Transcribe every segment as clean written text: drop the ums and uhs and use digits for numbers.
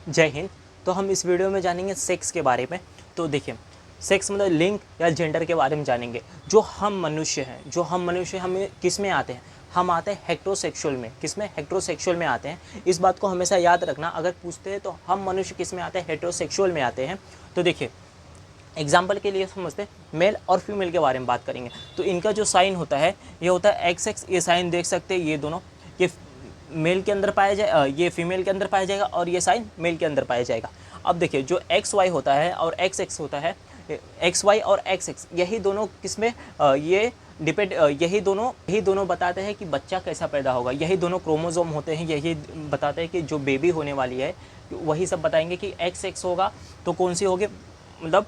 जय हिंद। तो हम इस वीडियो में जानेंगे सेक्स के बारे में। तो देखिए, सेक्स मतलब लिंग या जेंडर के बारे में जानेंगे। जो हम मनुष्य हमें किस में आते हैं? हम आते हैं हेट्रोसेक्सुअल में। किस में? हेट्रोसेक्सुअल में आते हैं। इस बात को हमेशा याद रखना। अगर पूछते हैं तो हम मनुष्य किस में आते हैं? हेट्रोसेक्सुअल में आते हैं। तो देखिए, एग्जाम्पल के लिए समझते हैं, मेल और फीमेल के बारे में बात करेंगे। तो इनका जो साइन होता है ये होता है एक्स एक्स। ये साइन देख सकते हैं, ये दोनों, ये मेल के अंदर पाया जाए, ये फीमेल के अंदर पाया जाएगा और ये साइन मेल के अंदर पाया जाएगा। अब देखिए, जो एक्स वाई होता है और एक्स एक्स होता है, एक्स वाई और एक्स एक्स, यही दोनों किसमें ये डिपेंड, यही दोनों बताते हैं कि बच्चा कैसा पैदा होगा। यही दोनों क्रोमोसोम होते हैं, यही बताते हैं कि जो बेबी होने वाली है वही सब बताएंगे कि एक्स एक्स होगा तो कौन सी होगी, मतलब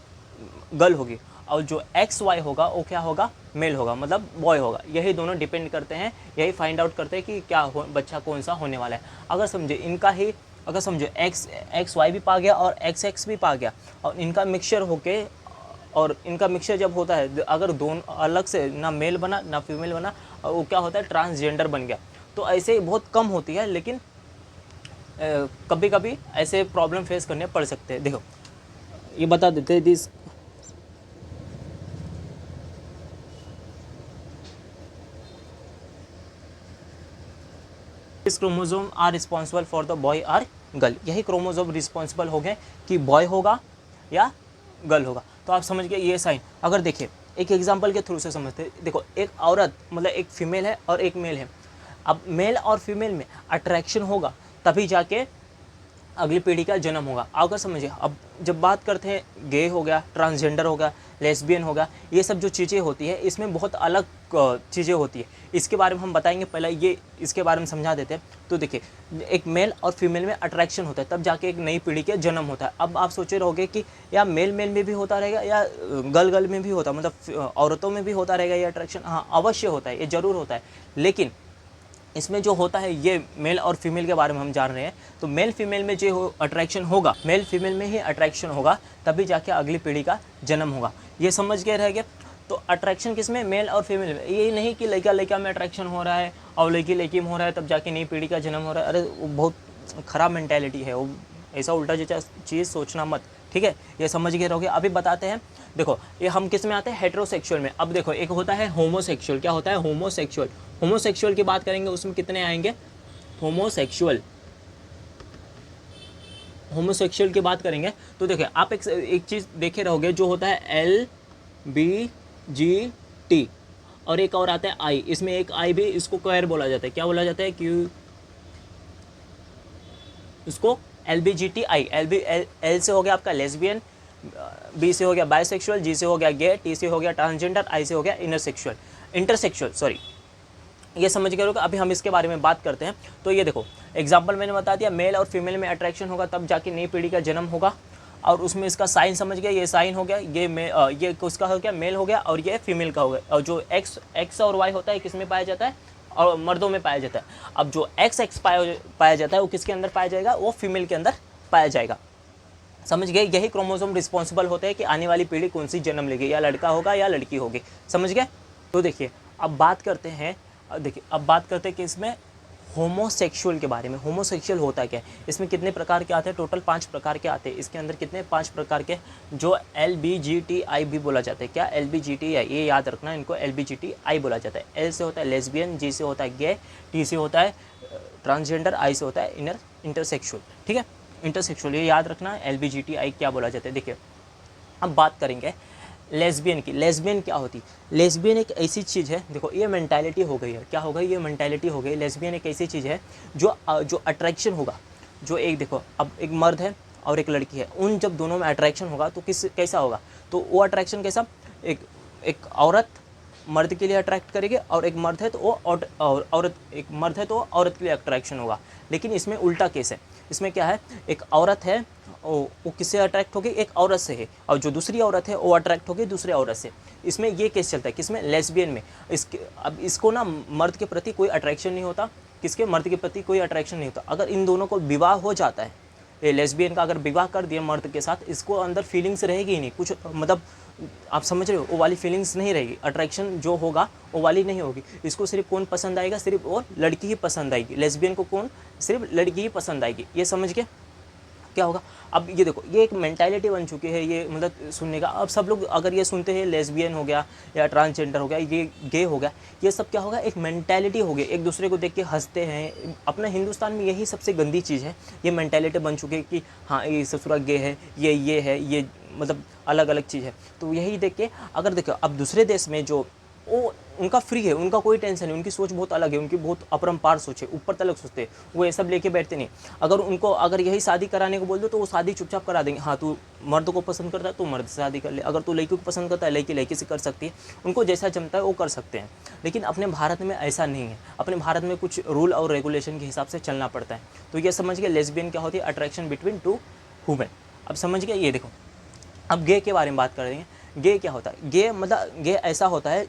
गर्ल होगी, और जो एक्स वाई होगा वो क्या होगा? मेल होगा, मतलब बॉय होगा। यही दोनों डिपेंड करते हैं, यही फाइंड आउट करते हैं कि क्या बच्चा कौन सा होने वाला है। अगर समझे एक्स वाई भी पा गया और एक्स एक्स भी पा गया, और इनका मिक्सचर होके, और इनका मिक्सचर जब होता है, अगर दोनों अलग से ना मेल बना ना फीमेल बना, और वो क्या होता है? ट्रांसजेंडर बन गया। तो ऐसे बहुत कम होती है, लेकिन कभी कभी ऐसे प्रॉब्लम फेस करने पड़ सकते हैं। देखो, ये बता देते हैं this chromosome are responsible for the boy or girl. यही क्रोमोसोम रिस्पॉन्सिबल हो गए कि बॉय होगा या गर्ल होगा। तो आप समझ गए ये साइन। अगर देखिए, एक एग्जांपल के थ्रू से समझते हैं। देखो, एक औरत मतलब एक फीमेल है और एक मेल है। अब मेल और फीमेल में अट्रैक्शन होगा तभी जाके अगली पीढ़ी का जन्म होगा। अगर समझिए, अब जब बात करते हैं गे हो गया, ट्रांसजेंडर हो गया, लेस्बियन हो गया, ये सब जो चीज़ें होती है इसमें बहुत अलग चीज़ें होती है। इसके बारे में हम बताएंगे। पहले ये इसके बारे में समझा देते हैं। तो देखिए, एक मेल और फीमेल में अट्रैक्शन होता है तब जाके एक नई पीढ़ी के जन्म होता है। अब आप सोचे रहोगे कि या मेल मेल में भी होता रहेगा या गर्ल गर्ल में भी होता, मतलब औरतों में भी होता रहेगा ये अट्रैक्शन? हाँ, अवश्य होता है, ये ज़रूर होता है। लेकिन इसमें जो होता है, ये मेल और फीमेल के बारे में हम जान रहे हैं। तो मेल फीमेल में जो अट्रैक्शन होगा, मेल फीमेल में ही अट्रैक्शन होगा तभी जाके अगली पीढ़ी का जन्म होगा। ये समझ के रह गए। तो अट्रैक्शन किस में? मेल और फीमेल में। ये नहीं कि लड़का लड़का में अट्रैक्शन हो रहा है और लड़की लड़की में हो रहा है तब जाके नई पीढ़ी का जन्म हो रहा है। अरे वो बहुत ख़राब मेंटेलिटी है, वो ऐसा उल्टा जैसा चीज़ सोचना मत। ठीक है, ये समझ गए रहोगे। अभी बताते हैं। देखो, ये हम किस में आते हैं? हेट्रोसेक्सुअल में। अब देखो, एक होता है होमोसेक्सुअल। क्या होता है? होमोसेक्सुअल। होमोसेक्सुअल की बात करेंगे, उसमें कितने आएंगे? होमोसेक्सुअल होमोसेक्सुअल की बात करेंगे तो देखिए, आप एक चीज़ देखे रहोगे, जो होता है LBGT, और एक और आता है आई। इसमें एक आई भी, इसको क्वेयर बोला जाता है। क्या बोला जाता है? क्यों इसको LBGTI। एल से हो गया आपका लेस्बियन, बी से हो गया बायसेक्सुअल, जी से हो गया गे, टी से हो गया ट्रांसजेंडर, आई से हो गया इंटरसेक्सुअल सॉरी। ये समझ गए लोग। अभी हम इसके बारे में बात करते हैं। तो ये देखो, एग्जाम्पल मैंने बता दिया, मेल और फीमेल में अट्रैक्शन होगा तब जाके नई पीढ़ी का जन्म होगा। और उसमें इसका साइन समझ गया, ये साइन हो गया, ये उसका हो गया, मेल हो गया, और ये फीमेल का हो गया। और जो एक्स और वाई होता है किस में पाया जाता है? और मर्दों में पाया जाता है। अब जो एक्स एक्स पाया जाता है वो किसके अंदर पाया जाएगा? वो फीमेल के अंदर पाया जाएगा। समझ गए? यही क्रोमोसोम रिस्पॉन्सिबल होते हैं कि आने वाली पीढ़ी कौन सी जन्म लेगी, या लड़का होगा या लड़की होगी। समझ गए? तो देखिए, अब बात करते हैं कि इसमें होमोसेक्सुअल के बारे में। होमोसेक्सुअल होता क्या है? इसमें कितने प्रकार के आते हैं? टोटल 5 प्रकार के आते हैं। इसके अंदर कितने? 5 प्रकार के, जो LBGTI भी बोला जाता है। क्या? LBGTI, ये याद रखना, इनको LBGTI बोला जाता है। L से होता है लेस्बियन, G से होता है गे, T से होता है ट्रांसजेंडर, आई से होता है इंटरसेक्सुअल। ठीक है, इंटरसेक्सुअल, ये याद रखना LBGTI क्या बोला जाता है। देखिए, अब बात करेंगे लेस्बियन की। लेस्बियन क्या होती? लेस्बियन एक ऐसी चीज़ है, देखो ये मेंटालिटी हो गई है। क्या हो गई? ये मेंटालिटी हो गई। लेस्बियन एक ऐसी चीज़ है जो अट्रैक्शन होगा, जो एक, देखो, अब एक मर्द है और एक लड़की है, उन जब दोनों में अट्रैक्शन होगा तो कैसा होगा? तो वो अट्रैक्शन कैसा? एक औरत मर्द के लिए अट्रैक्ट करेगी, और एक मर्द है तो वो एक मर्द है तो औरत के लिए अट्रैक्शन होगा। लेकिन इसमें उल्टा केस है। इसमें क्या है? एक औरत है, वो किससे अट्रैक्ट होगी? एक औरत से है, और जो दूसरी औरत है वो अट्रैक्ट होगी दूसरे औरत से। इसमें ये केस चलता है। किसमें? लेस्बियन में। अब इसको ना मर्द के प्रति कोई अट्रैक्शन नहीं होता। किसके? मर्द के प्रति कोई अट्रैक्शन नहीं होता। अगर इन दोनों को विवाह हो जाता है, ये लेस्बियन का अगर विवाह कर दिया मर्द के साथ, इसको अंदर फीलिंग्स रहेगी ही नहीं कुछ, मतलब आप समझ रहे हो, वो वाली फीलिंग्स नहीं रहेगी। अट्रैक्शन जो होगा वो वाली नहीं होगी। इसको सिर्फ कौन पसंद आएगा? सिर्फ वो लड़की ही पसंद आएगी। लेस्बियन को कौन? सिर्फ लड़की ही पसंद आएगी। ये समझ गए? क्या होगा। अब ये देखो, ये एक मेंटालिटी बन चुकी है ये, मतलब सुनने का। अब सब लोग अगर ये सुनते हैं लेस्बियन हो गया या ट्रांसजेंडर हो गया, ये गे हो गया, ये सब क्या होगा, एक मेंटालिटी हो गई, एक दूसरे को देख के हंसते हैं। अपने हिंदुस्तान में यही सबसे गंदी चीज़ है, ये मेंटालिटी बन चुकी है कि हाँ ये ससुरा गे है, ये है, ये मतलब अलग अलग चीज़ है। तो यही देख के अगर देखो अब दूसरे देश में जो वो उनका फ्री है, उनका कोई टेंशन नहीं, उनकी सोच बहुत अलग है, उनकी बहुत अपरंपार सोच है, ऊपर तलक सोचते हैं, वो ये सब लेके बैठते नहीं। अगर उनको अगर यही शादी कराने को बोल दो तो वो शादी चुपचाप करा देंगे। हाँ तू मर्द को पसंद करता है तो मर्द से शादी कर ले, अगर तू लड़की को पसंद करता है लड़की लड़की से कर सकती है, उनको जैसा जमता है वो कर सकते हैं। लेकिन अपने भारत में ऐसा नहीं है, अपने भारत में कुछ रूल और रेगुलेशन के हिसाब से चलना पड़ता है। तो ये समझ गए लेस्बियन क्या होती है, अट्रैक्शन बिटवीन टू वुमेन। अब समझ गए। ये देखो अब गे के बारे में बात करेंगे। गे क्या होता है, गे मतलब गे ऐसा होता है,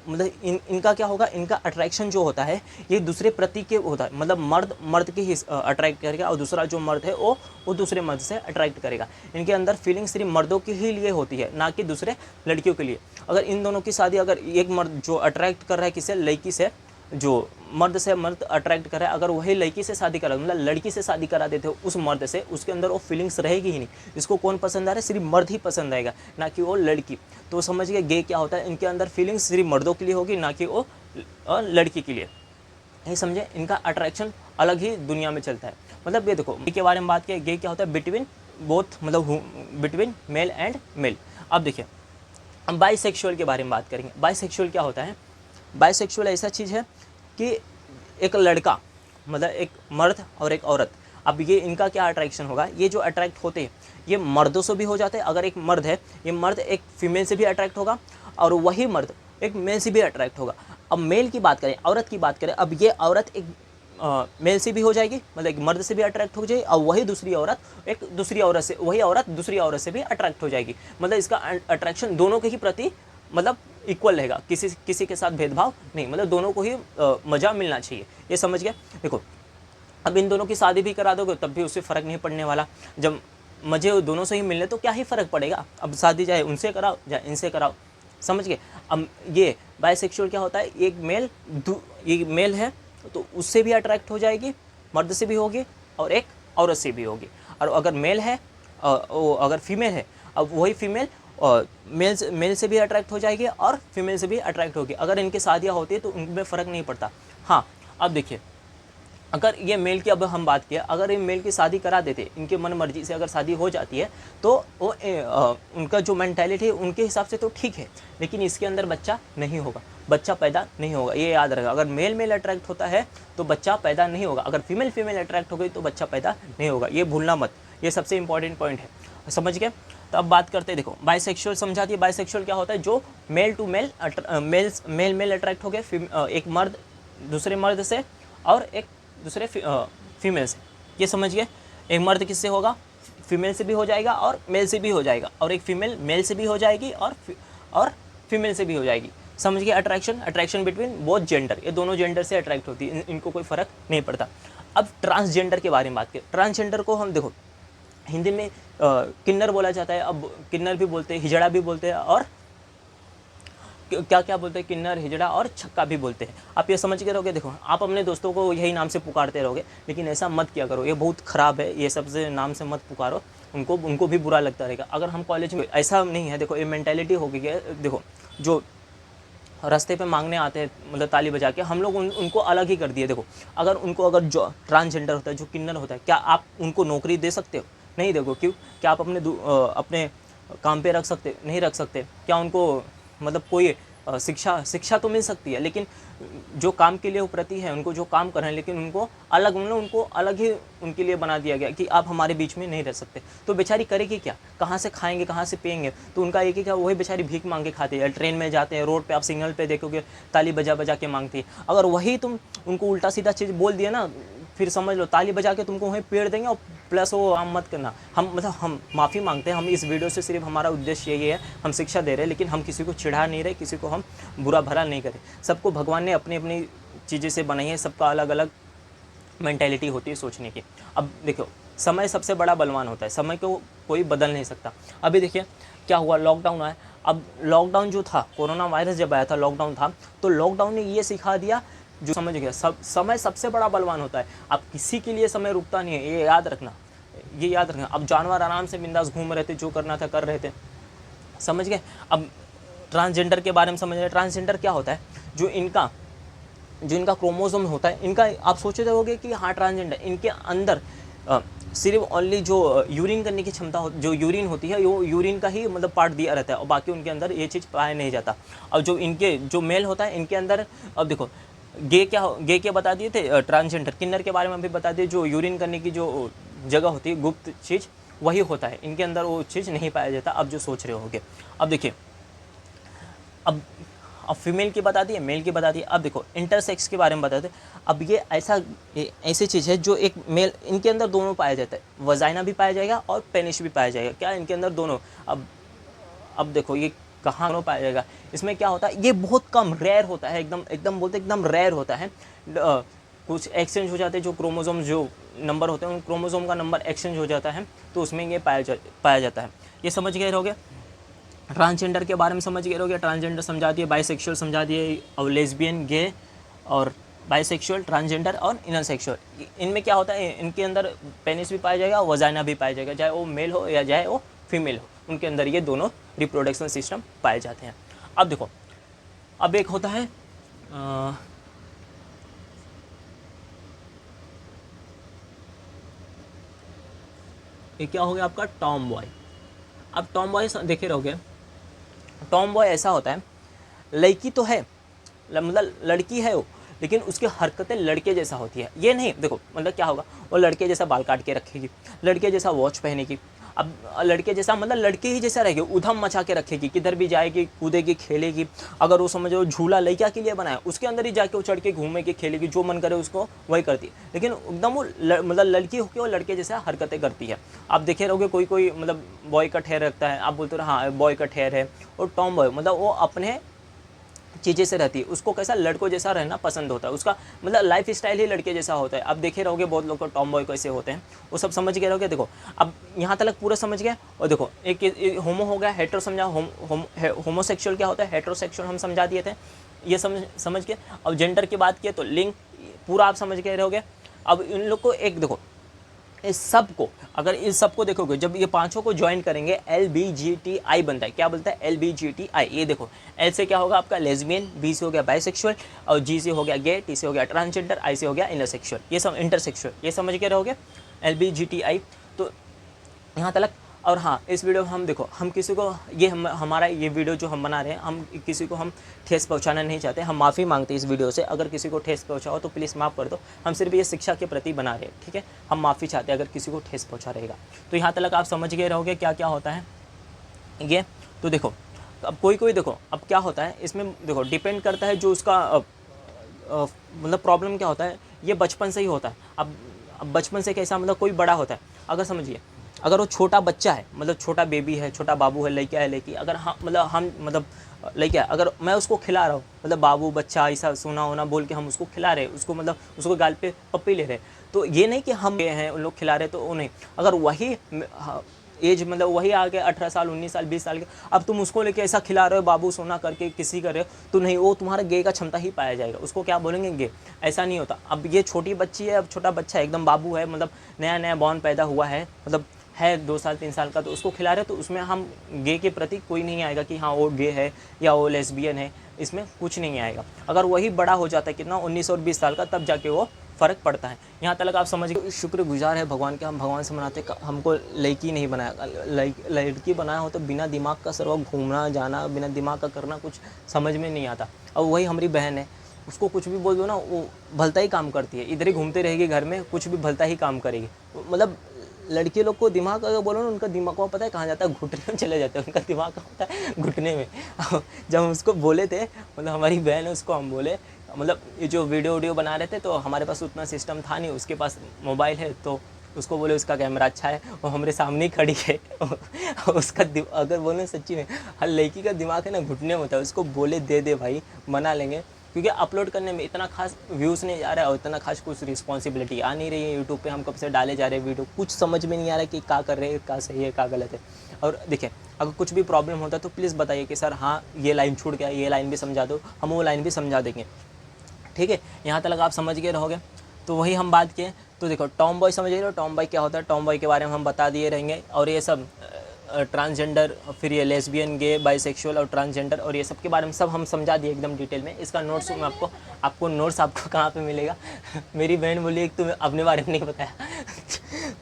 मतलब इनका क्या होगा, इनका अट्रैक्शन जो होता है ये दूसरे प्रति के होता है, मतलब मर्द के ही अट्रैक्ट करेगा और दूसरा जो मर्द है वो दूसरे मर्द से अट्रैक्ट करेगा। इनके अंदर फीलिंग सिर्फ मर्दों के ही लिए होती है, ना कि दूसरे लड़कियों के लिए। अगर इन दोनों की शादी, अगर एक मर्द जो अट्रैक्ट कर रहा है किसी लड़की से, जो मर्द से मर्द अट्रैक्ट कर रहा है, अगर वही लड़की से शादी करा, मतलब लड़की से शादी करा देते हो उस मर्द से, उसके अंदर वो फीलिंग्स रहेगी ही नहीं। इसको कौन पसंद आ रहा है, सिर्फ मर्द ही पसंद आएगा, ना कि वो लड़की। तो समझ गए गे क्या होता है, इनके अंदर फीलिंग्स सिर्फ मर्दों के लिए होगी, ना कि वो लड़की के लिए। ये समझे, इनका अट्रैक्शन अलग ही दुनिया में चलता है। मतलब ये देखो गे के बारे में बात किया, गे क्या होता है, बिटवीन बोथ, मतलब बिटवीन मेल एंड मेल। अब देखिए हम बाइसेक्सुअल के बारे में बात करेंगे। बाइसेक्सुअल क्या होता है, बाइसेक्सुअल ऐसा चीज़ है कि एक लड़का, मतलब एक मर्द और एक औरत, अब ये इनका क्या अट्रैक्शन होगा, ये जो अट्रैक्ट होते हैं ये मर्दों से भी हो जाते हैं। अगर एक मर्द है, ये मर्द एक फीमेल से भी अट्रैक्ट होगा और वही मर्द एक मेल से भी अट्रैक्ट होगा। अब मेल की बात करें, औरत की बात करें, अब ये औरत एक मेल से भी हो जाएगी, मतलब एक मर्द से भी अट्रैक्ट हो जाएगी, और वही दूसरी औरत एक दूसरी औरत से, वही औरत दूसरी औरत से भी अट्रैक्ट हो जाएगी। मतलब इसका अट्रैक्शन दोनों के ही प्रति मतलब इक्वल रहेगा, किसी के साथ भेदभाव नहीं, मतलब दोनों को ही मज़ा मिलना चाहिए। ये समझ गए। देखो अब इन दोनों की शादी भी करा दोगे तब भी उससे फ़र्क नहीं पड़ने वाला, जब मज़े दोनों से ही मिलने तो क्या ही फ़र्क पड़ेगा। अब शादी चाहे उनसे कराओ चाहे इनसे कराओ, समझ गए। अब ये बाइसेक्सुअल क्या होता है, एक ये मेल है तो उससे भी अट्रैक्ट हो जाएगी, मर्द से भी होगी और एक औरत से भी होगी। और अगर मेल है अगर फीमेल है, अब वही फीमेल और मेल से भी अट्रैक्ट हो जाएगी और फीमेल से भी अट्रैक्ट होगी। अगर इनकी शादियाँ होती है तो उनमें फ़र्क नहीं पड़ता। हाँ अब देखिए, अगर ये मेल की अब हम बात किया, अगर ये मेल की शादी करा देते, इनके मन मर्जी से अगर शादी हो जाती है तो वो उनका जो मेंटालिटी है उनके हिसाब से तो ठीक है, लेकिन इसके अंदर बच्चा नहीं होगा, बच्चा पैदा नहीं होगा। ये याद रखेगा, अगर मेल अट्रैक्ट होता है तो बच्चा पैदा नहीं होगा, अगर फीमेल अट्रैक्ट हो गई तो बच्चा पैदा नहीं होगा। ये भूलना मत, ये सबसे इंपॉर्टेंट पॉइंट है, समझ गए। तो अब बात करते हैं, देखो बाइसेक्सुअल समझा दिया। बाइसेक्सुअल क्या होता है, जो male to male male attract हो गए, एक मर्द दूसरे मर्द से और एक दूसरे फीमेल से। ये समझ गए, एक मर्द किससे होगा, फीमेल से भी हो जाएगा और मेल से भी हो जाएगा, और एक फीमेल मेल से भी हो जाएगी और फीमेल से भी हो जाएगी। समझ गए, अट्रैक्शन बिटवीन बोथ जेंडर, ये दोनों जेंडर से अट्रैक्ट होती है, इनको कोई फ़र्क नहीं पड़ता। अब ट्रांसजेंडर के बारे में बात करें। ट्रांसजेंडर को हम देखो हिंदी में किन्नर बोला जाता है, अब किन्नर भी बोलते हैं, हिजड़ा भी बोलते हैं, और क्या क्या बोलते हैं, किन्नर, हिजड़ा और छक्का भी बोलते हैं। आप ये समझ के रहोगे, देखो आप अपने दोस्तों को यही नाम से पुकारते रहोगे, लेकिन ऐसा मत किया करो, ये बहुत ख़राब है, ये सबसे नाम से मत पुकारो, उनको भी बुरा लगता रहेगा। अगर हम कॉलेज में, ऐसा नहीं है, देखो ये मेंटालिटी हो गई है। देखो जो रास्ते पे मांगने आते हैं, मतलब ताली बजा के, हम लोग उनको अलग ही कर दिए। देखो अगर जो ट्रांसजेंडर होता है, जो किन्नर होता है, क्या आप उनको नौकरी दे सकते हो, नहीं देखो, क्यों, क्या आप अपने काम पे रख सकते, नहीं रख सकते, क्या उनको मतलब कोई शिक्षा तो मिल सकती है, लेकिन जो काम के लिए वो प्रति है, उनको जो काम कर रहे हैं, लेकिन उनको अलग ही उनके लिए बना दिया गया कि आप हमारे बीच में नहीं रह सकते। तो बेचारी करेगी क्या, कहाँ से खाएंगे, कहाँ से पिएंगे। तो उनका एक ही क्या, वही बेचारी भीख मांग के खाती है, ट्रेन में जाते हैं, रोड पे आप सिग्नल पे देखोगे ताली बजा बजा के मांगती है। अगर वही तुम उनको उल्टा सीधा चीज़ बोल दिया ना, फिर समझ लो ताली बजा के तुमको वहीं पेड़ देंगे, और प्लस वो काम मत करना। हम माफ़ी मांगते हैं, हम इस वीडियो से सिर्फ हमारा उद्देश्य यही है, हम शिक्षा दे रहे हैं, लेकिन हम किसी को चिढ़ा नहीं रहे, किसी को हम बुरा भला नहीं करें। सबको भगवान ने अपनी अपनी चीज़ें से बनाई है, सबका अलग अलग मेंटालिटी होती है सोचने की। अब देखो समय सबसे बड़ा बलवान होता है, समय को कोई बदल नहीं सकता। अभी देखिए क्या हुआ, लॉकडाउन आया। अब लॉकडाउन जो था, कोरोना वायरस जब आया था, लॉकडाउन था, तो लॉकडाउन ने ये सिखा दिया, जो समझ गया, समय सबसे बड़ा बलवान होता है। अब किसी के लिए समय रुकता नहीं है, ये याद रखना। ये याद रखना। अब जानवर आराम से बिंदास घूम रहे थे, जो करना था कर रहे थे, समझ गए। अब ट्रांसजेंडर के बारे में समझ रहे हैं। ट्रांसजेंडर क्या होता है, जो इनका क्रोमोसोम होता है, इनका आप सोचे होगे कि हाँ ट्रांसजेंडर, इनके अंदर सिर्फ ओनली जो यूरिन करने की क्षमता जो यूरिन होती है, वो यूरिन का ही मतलब पार्ट दिया रहता है, और बाकी उनके अंदर ये चीज़ पाया नहीं जाता। और जो मेल होता है, इनके अंदर, अब देखो गे क्या बता दिए थे, ट्रांसजेंडर किन्नर के बारे में भी बता दिए, जो यूरिन करने की जो जगह होती है, गुप्त चीज़ वही होता है, इनके अंदर वो चीज़ नहीं पाया जाता। अब जो सोच रहे होगे, अब देखिए, अब फीमेल की बता दी, मेल की बता दी। अब देखो इंटरसेक्स के बारे में बता दें। अब ये ऐसी चीज़ है जो एक मेल, इनके अंदर दोनों पाया जाता है, वजाइना भी पाया जाएगा और पेनिस भी पाया जाएगा। क्या इनके अंदर दोनों? अब देखो ये कहाँ दोनों पाया जाएगा, इसमें क्या होता है, ये बहुत कम रेयर होता है, एकदम बोलते एकदम रेयर होता है। कुछ एक्सचेंज हो जाते हैं, जो क्रोमोसोम जो नंबर होते हैं, उन क्रोमोसोम का नंबर एक्सचेंज हो जाता है, तो उसमें ये पाया जाता है। ये समझ गए रहोगे। ट्रांसजेंडर के बारे में समझ गए रहोगे। ट्रांसजेंडर समझा दिए, बाइसेक्सुअल समझा दिए, और लेस्बियन, गे और बाइसेक्सुअल, ट्रांसजेंडर और इनर सेक्सुअल। इनमें क्या होता है, इनके अंदर पेनिस भी पाया जाएगा, वजाइना भी पाया जाएगा, चाहे वो मेल हो या चाहे वो फीमेल हो, उनके अंदर ये दोनों रिप्रोडक्शन सिस्टम पाए जाते हैं। अब देखो, अब एक होता है ये क्या हो गया आपका, टॉम बॉय। अब टॉम बॉय देखे रहोगे, टॉम बॉय ऐसा होता है, लड़की तो है, मतलब लड़की है वो, लेकिन उसकी हरकतें लड़के जैसा होती है। ये नहीं, देखो मतलब क्या होगा, वो लड़के जैसा बाल काट के रखेगी, लड़के जैसा वॉच पहनेगी, अब लड़के जैसा मतलब लड़के ही जैसा रहेगी, उधम मचा के रखेगी, किधर भी जाएगी, कूदेगी, खेलेगी। अगर वो समझो झूला लड़किया के लिए बनाया, उसके अंदर ही जाके वो चढ़ के घूमेगी, खेलेगी, जो मन करे उसको वही करती है। लेकिन एकदम वो मतलब लड़की होकर वो लड़के जैसा हरकतें करती है। आप देखे रहोगे, कोई मतलब बॉय कट हेयर रखता है, आप बोलते हो हाँ बॉय कट हेयर है, और टॉम बॉय मतलब वो अपने चीज़ें से रहती है, उसको कैसा लड़कों जैसा रहना पसंद होता है, उसका मतलब लाइफ स्टाइल ही लड़के जैसा होता है। अब देखे रहोगे बहुत लोग को टॉम बॉय कैसे होते हैं, वो सब समझ गए रहोगे। देखो अब यहाँ तक पूरा समझ गए। और देखो एक होमो हो गया, हेट्रो समझा, होमोसेक्सुअल क्या होता है, हेट्रोसेक्सुअल हम समझा दिए थे, ये समझ के। अब जेंडर की बात किए तो लिंग पूरा आप समझ गए रहोगे। अब इन लोग को एक देखो, इस सब को अगर इस सब को देखोगे, जब ये पांचों को ज्वाइन करेंगे LBGTI बनता है। क्या बनता है, LBGTI। ये देखो, L से क्या होगा आपका लेस्बियन, B से हो गया बाइसेक्सुअल, और G से हो गया गे, T से हो गया ट्रांसजेंडर, I से हो गया इंटरसेक्सुअल, ये सब इंटरसेक्सुअल, ये समझ के रहोगे LBGTI। तो यहाँ तक। और हाँ, इस वीडियो में हम देखो, हम किसी को हमारा ये वीडियो जो हम बना रहे हैं, हम किसी को हम ठेस पहुँचाना नहीं चाहते, हम माफ़ी मांगते हैं इस वीडियो से। अगर किसी को ठेस पहुँचाओ तो प्लीज़ माफ़ कर दो, हम सिर्फ ये शिक्षा के प्रति बना रहे हैं, ठीक है। हम माफ़ी चाहते हैं अगर किसी को ठेस पहुँचा रहेगा। तो यहाँ तक आप समझ गए रहोगे क्या क्या होता है ये। तो देखो, अब कोई देखो, अब क्या होता है इसमें, देखो डिपेंड करता है जो उसका मतलब प्रॉब्लम क्या होता है, ये बचपन से ही होता है। अब बचपन से कैसा, मतलब कोई बड़ा होता है, अगर समझिए, अगर वो छोटा बच्चा है, मतलब छोटा बेबी है, छोटा बाबू है, लड़का है, लड़की, अगर हम मतलब लड़का, अगर मैं उसको खिला रहा हूँ, मतलब बाबू बच्चा ऐसा सोना होना बोल के हम उसको खिला रहे हैं, उसको मतलब उसको गाल पे पप्पी ले रहे हैं, तो ये नहीं कि हम ये हैं उन लोग खिला रहे तो वो नहीं। अगर वही एज मतलब वही आ गया 18 साल 19 साल 20 साल के, अब तुम उसको लेके ऐसा खिला रहे हो बाबू सोना करके किसी कर रहे हो, तो नहीं, वो तुम्हारा गे का क्षमता ही पाया जाएगा, उसको क्या बोलेंगे गे, ऐसा नहीं होता। अब ये छोटी बच्ची है, अब छोटा बच्चा है, एकदम बाबू है, मतलब नया बॉर्न पैदा हुआ है, मतलब है 2 साल 3 साल का, तो उसको खिला रहे, तो उसमें हम गे के प्रति कोई नहीं आएगा कि हाँ वो गे है या वो लेस्बियन है, इसमें कुछ नहीं आएगा। अगर वही बड़ा हो जाता है कितना 19 और 20 साल का, तब जाके वो फ़र्क पड़ता है। यहाँ तक आप समझ गए। शुक्रगुजार है भगवान के, हम भगवान से मनाते, हमको लड़की नहीं बनाया, लड़की बनाया हो तो बिना दिमाग का सर्व घूमना जाना, बिना दिमाग का करना कुछ समझ में नहीं आता। और वही हमारी बहन है, उसको कुछ भी बोल दो ना, वो भलता ही काम करती है, इधर ही घूमते रहेगी घर में, कुछ भी भलता ही काम करेगी। मतलब लड़के लोग को दिमाग अगर बोलो ना, उनका दिमाग को पता है कहाँ जाता है, घुटने में चले जाते हैं, उनका दिमाग कहाँ होता है, घुटने में। जब हम उसको बोले थे, मतलब हमारी बहन है, उसको हम बोले, मतलब ये जो वीडियो बना रहे थे, तो हमारे पास उतना सिस्टम था नहीं, उसके पास मोबाइल है, तो उसको बोले उसका कैमरा अच्छा है, वो हमारे सामने ही खड़ी है। उसका अगर बोले सच्ची में, हर लड़की का दिमाग है ना घुटने में होता है, उसको बोले दे भाई, मना लेंगे, क्योंकि अपलोड करने में इतना खास व्यूज़ नहीं जा रहा है, और इतना खास कुछ रिस्पॉन्सिबिलिटी आ नहीं रही है यूट्यूब पे, हम कब से डाले जा रहे हैं वीडियो, कुछ समझ में नहीं आ रहा है कि क्या कर रहे हैं, क्या सही है क्या गलत है। और देखिए, अगर कुछ भी प्रॉब्लम होता है तो प्लीज़ बताइए कि सर हाँ ये लाइन छूट गया, ये लाइन भी समझा दो, हम वो लाइन भी समझा देंगे, ठीक है। यहाँ तक आप समझ गए रहोगे। तो वही हम बात किए, तो देखो टॉम बॉय समझ रहे हो, टॉम बॉय क्या होता है, टॉम बॉय के बारे में हम बता दिए रहेंगे। और ये सब ट्रांसजेंडर, फिर ये लेस्बियन, गे, बाइसेक्सुअल और ट्रांसजेंडर और ये सब के बारे में सब हम समझा दिए एकदम डिटेल में। इसका नोट्स मैं आपको नोट्स आपको कहाँ पे मिलेगा मेरी बहन बोली एक तुम्हें अपने बारे में नहीं बताया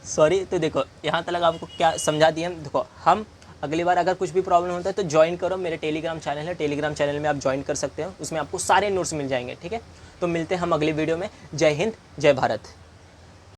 सॉरी। तो देखो यहाँ तक आपको क्या समझा दिया हम। देखो हम अगली बार अगर कुछ भी प्रॉब्लम होता है तो ज्वाइन करो, मेरे टेलीग्राम चैनल है, टेलीग्राम चैनल में आप ज्वाइन कर सकते हो, उसमें आपको सारे नोट्स मिल जाएंगे, ठीक है। तो मिलते हैं हम अगली वीडियो में। जय हिंद, जय भारत।